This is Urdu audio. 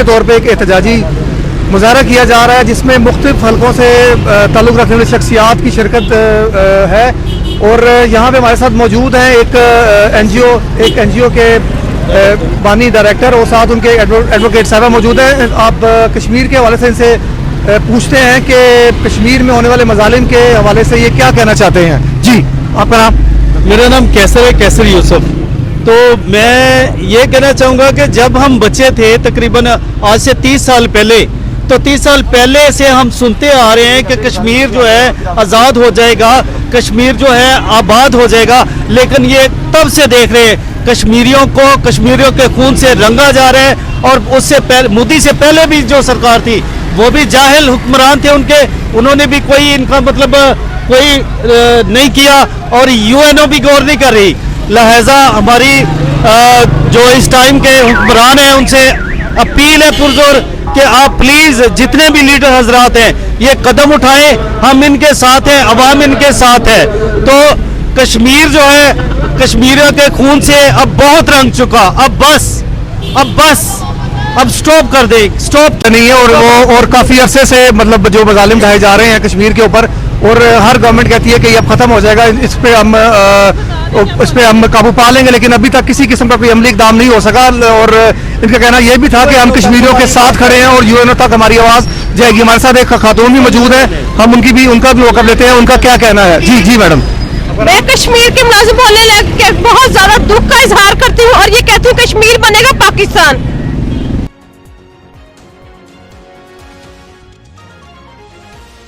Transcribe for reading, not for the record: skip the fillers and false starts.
طور پہ ایک احتجاجی مظاہرہ کیا جا رہا ہے جس میں مختلف حلقوں سے تعلق رکھنے والی شخصیات کی شرکت ہے، اور یہاں پہ ہمارے ساتھ موجود ہیں ایک این جی او کے بانی ڈائریکٹر، اور ساتھ ان کے ایڈوکیٹ صاحبہ موجود ہیں۔ آپ کشمیر کے حوالے سے ان سے پوچھتے ہیں کہ کشمیر میں ہونے والے مظالم کے حوالے سے یہ کیا کہنا چاہتے ہیں۔ جی، آپ کا نام؟ میرا نام کیسر ہے، کیسر یوسف۔ تو میں یہ کہنا چاہوں گا کہ جب ہم بچے تھے تقریباً آج سے 30 سال پہلے، تو 30 سال پہلے سے ہم سنتے آ رہے ہیں کہ کشمیر جو ہے آزاد ہو جائے گا، کشمیر جو ہے آباد ہو جائے گا، لیکن یہ تب سے دیکھ رہے ہیں کشمیریوں کو کشمیریوں کے خون سے رنگا جا رہا ہے۔ اور اس سے پہلے مودی سے پہلے بھی جو سرکار تھی وہ بھی جاہل حکمران تھے انہوں نے بھی کوئی ان کا مطلب کوئی نہیں کیا، اور یو این او بھی غور نہیں کر رہی۔ لہذا ہماری جو اس ٹائم کے حکمران ہیں ان سے اپیل ہے پرزور کہ آپ پلیز جتنے بھی لیڈر حضرات ہیں یہ قدم اٹھائیں، ہم ان کے ساتھ ہیں، عوام ان کے ساتھ ہے۔ تو کشمیر جو ہے کشمیریوں کے خون سے اب بہت رنگ چکا، اب سٹاپ کر دے، سٹاپ نہیں ہے، اور کافی عرصے سے مطلب جو مظالم ڈھائے جا رہے ہیں کشمیر کے اوپر، اور ہر گورنمنٹ کہتی ہے کہ یہ اب ختم ہو جائے گا، اس پہ ہم قابو پا لیں گے، لیکن ابھی تک کسی قسم کا کوئی عملی اقدام نہیں ہو سکا۔ اور ان کا کہنا یہ بھی تھا کہ ہم کشمیریوں کے ساتھ کھڑے ہیں اور یو این او تک ہماری آواز جائے گی۔ ہمارے ساتھ ایک خاتون بھی موجود ہے، ہم ان کا بھی موقع لیتے ہیں، ان کا کیا کہنا ہے۔ جی میڈم۔ میں کشمیر کے ملازم ہونے لگ کے بہت زیادہ دکھ کا اظہار کرتی ہوں، اور یہ کہتی ہوں کشمیر بنے گا پاکستان۔